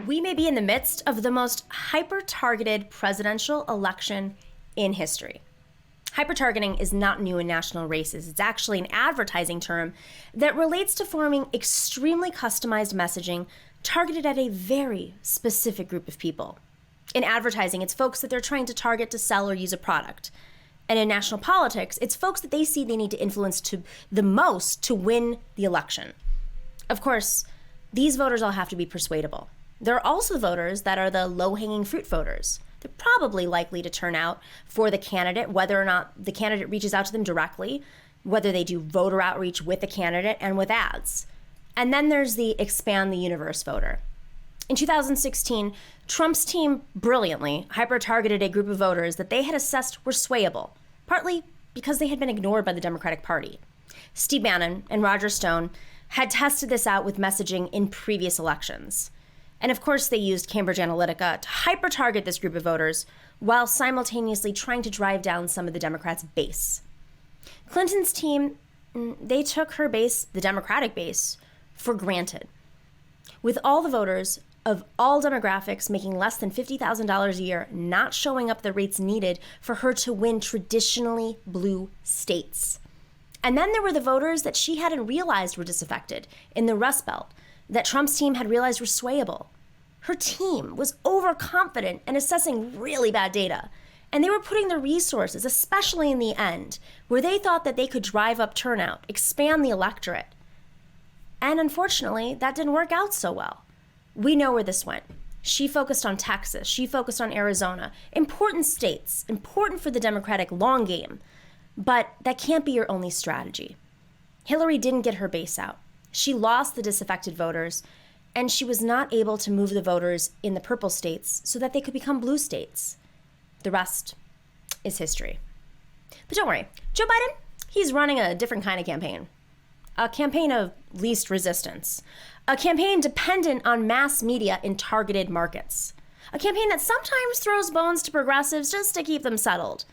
We may be in the midst of the most hyper-targeted presidential election in history. Hyper-targeting is not new in national races. It's actually an advertising term that relates to forming extremely customized messaging targeted at a very specific group of people. In advertising, it's folks that they're trying to target to sell or use a product. And in national politics, it's folks that they see they need to influence to the most to win the election. Of course, these voters all have to be persuadable. There are also voters that are the low-hanging fruit voters. They're probably likely to turn out for the candidate, whether or not the candidate reaches out to them directly, whether they do voter outreach with the candidate and with ads. And then there's the expand the universe voter. In 2016, Trump's team brilliantly hyper-targeted a group of voters that they had assessed were swayable, partly because they had been ignored by the Democratic Party. Steve Bannon and Roger Stone had tested this out with messaging in previous elections. And of course, they used Cambridge Analytica to hyper-target this group of voters while simultaneously trying to drive down some of the Democrats' base. Clinton's team, they took her base, the Democratic base, for granted. With all the voters of all demographics making less than $50,000 a year not showing up the rates needed for her to win traditionally blue states. And then there were the voters that she hadn't realized were disaffected in the Rust Belt, that Trump's team had realized were swayable. Her team was overconfident and assessing really bad data. And they were putting their resources, especially in the end, where they thought that they could drive up turnout, expand the electorate. And unfortunately, that didn't work out so well. We know where this went. She focused on Texas. She focused on Arizona. Important states, important for the Democratic long game. But that can't be your only strategy. Hillary didn't get her base out. She lost the disaffected voters, and she was not able to move the voters in the purple states so that they could become blue states. The rest is history. But don't worry, Joe Biden, he's running a different kind of campaign. A campaign of least resistance. A campaign dependent on mass media in targeted markets. A campaign that sometimes throws bones to progressives just to keep them settled.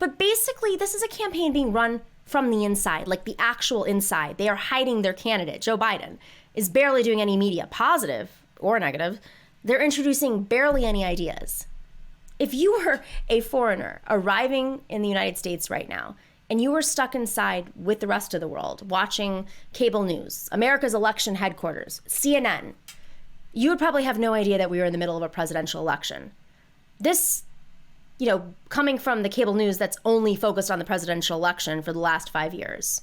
But basically, this is a campaign being run from the inside, like the actual inside. They are hiding their candidate. Joe Biden is barely doing any media, positive or negative. They're introducing barely any ideas. If you were a foreigner arriving in the United States right now, and you were stuck inside with the rest of the world, watching cable news, America's election headquarters, CNN, you would probably have no idea that we were in the middle of a presidential election. This, coming from the cable news that's only focused on the presidential election for the last 5 years.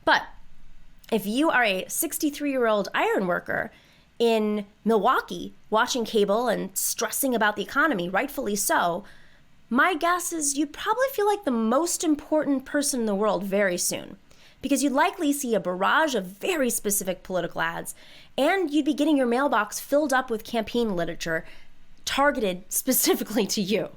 But if you are a 63-year-old iron worker in Milwaukee watching cable and stressing about the economy, rightfully so, my guess is you'd probably feel like the most important person in the world very soon, because you'd likely see a barrage of very specific political ads, and you'd be getting your mailbox filled up with campaign literature targeted specifically to you.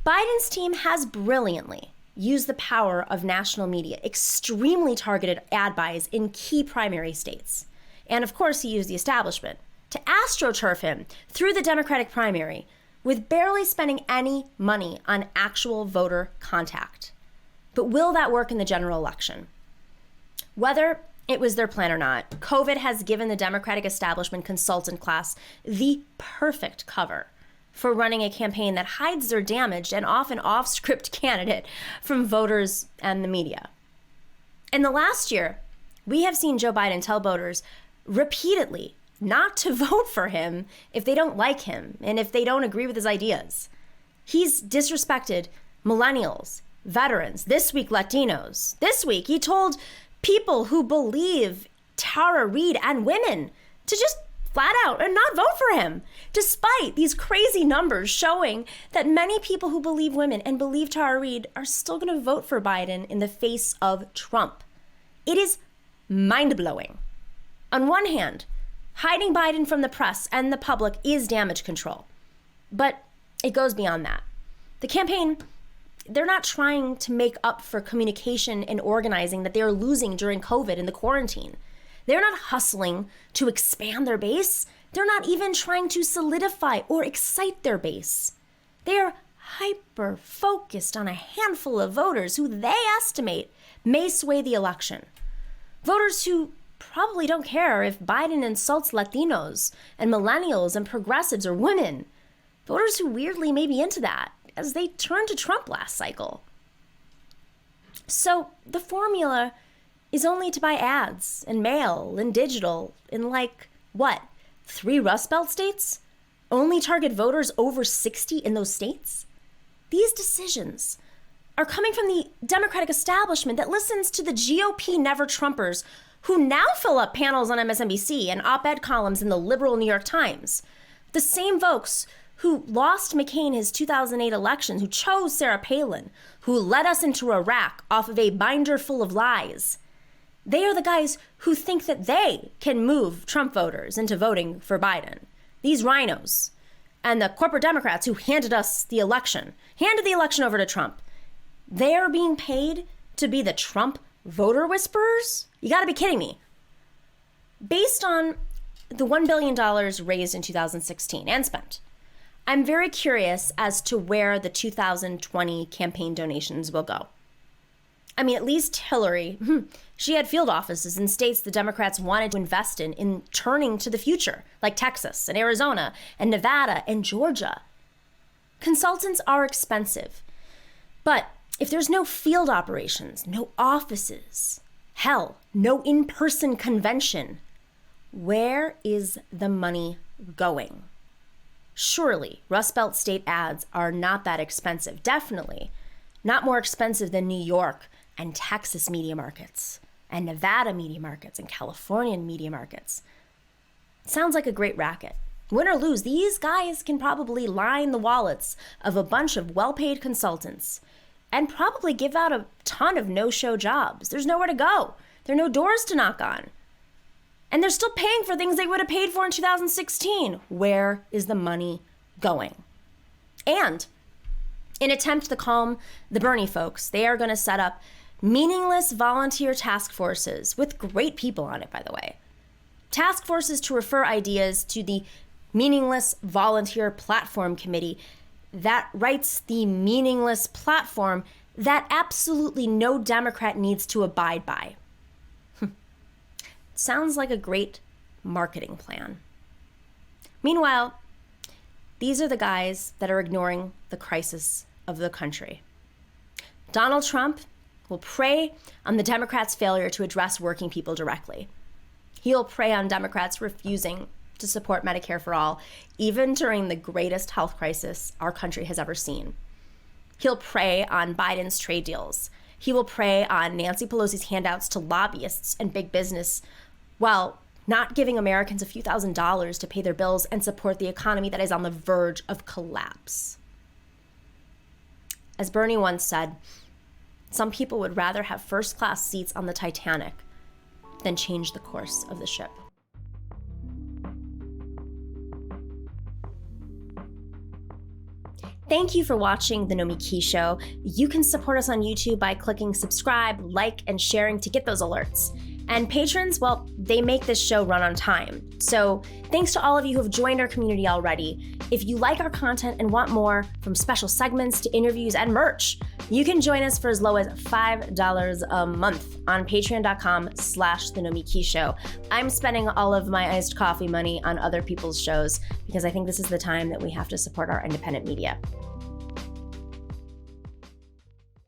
Biden's team has brilliantly used the power of national media, extremely targeted ad buys in key primary states. And of course, he used the establishment to astroturf him through the Democratic primary, with barely spending any money on actual voter contact. But will that work in the general election? Whether it was their plan or not, COVID has given the Democratic establishment consultant class the perfect cover for running a campaign that hides their damaged and often off-script candidate from voters and the media. In the last year, we have seen Joe Biden tell voters repeatedly not to vote for him if they don't like him and if they don't agree with his ideas. He's disrespected millennials, veterans, this week Latinos. This week he told people who believe Tara Reade and women to just flat out and not vote for him, despite these crazy numbers showing that many people who believe women and believe Tara Reade are still going to vote for Biden in the face of Trump. It is mind-blowing. On one hand, hiding Biden from the press and the public is damage control. But it goes beyond that. The campaign, they're not trying to make up for communication and organizing that they are losing during COVID and the quarantine. They're not hustling to expand their base. They're not even trying to solidify or excite their base. They are hyper-focused on a handful of voters who they estimate may sway the election. Voters who probably don't care if Biden insults Latinos and millennials and progressives or women. Voters who weirdly may be into that as they turned to Trump last cycle. So the formula is only to buy ads and mail and digital in 3 Rust Belt states? Only target voters over 60 in those states? These decisions are coming from the Democratic establishment that listens to the GOP never-Trumpers who now fill up panels on MSNBC and op-ed columns in the liberal New York Times. The same folks who lost McCain his 2008 elections, who chose Sarah Palin, who led us into Iraq off of a binder full of lies. They are the guys who think that they can move Trump voters into voting for Biden. These rhinos and the corporate Democrats who handed the election over to Trump. They're being paid to be the Trump voter whisperers? You gotta be kidding me. Based on the $1 billion raised in 2016 and spent, I'm very curious as to where the 2020 campaign donations will go. I mean, at least Hillary, she had field offices in states the Democrats wanted to invest in turning to the future, like Texas and Arizona and Nevada and Georgia. Consultants are expensive, but if there's no field operations, no offices, hell, no in-person convention, where is the money going? Surely Rust Belt state ads are not that expensive. Definitely not more expensive than New York and Texas media markets and Nevada media markets and Californian media markets. Sounds like a great racket. Win or lose, these guys can probably line the wallets of a bunch of well-paid consultants and probably give out a ton of no-show jobs. There's nowhere to go. There are no doors to knock on. And they're still paying for things they would have paid for in 2016. Where is the money going? And in an attempt to calm the Bernie folks, they are going to set up meaningless volunteer task forces with great people on it, by the way. Task forces to refer ideas to the meaningless volunteer platform committee that writes the meaningless platform that absolutely no Democrat needs to abide by. Sounds like a great marketing plan. Meanwhile, these are the guys that are ignoring the crisis of the country. Donald Trump will prey on the Democrats' failure to address working people directly. He'll prey on Democrats refusing to support Medicare for all, even during the greatest health crisis our country has ever seen. He'll prey on Biden's trade deals. He will prey on Nancy Pelosi's handouts to lobbyists and big business while not giving Americans a few $1,000s to pay their bills and support the economy that is on the verge of collapse. As Bernie once said, some people would rather have first-class seats on the Titanic than change the course of the ship. Thank you for watching The Nomiki Show. You can support us on YouTube by clicking subscribe, like, and sharing to get those alerts. And patrons, well, they make this show run on time. So thanks to all of you who have joined our community already. If you like our content and want more, from special segments to interviews and merch, you can join us for as low as $5 a month on patreon.com/The Nomiki Show. I'm spending all of my iced coffee money on other people's shows because I think this is the time that we have to support our independent media.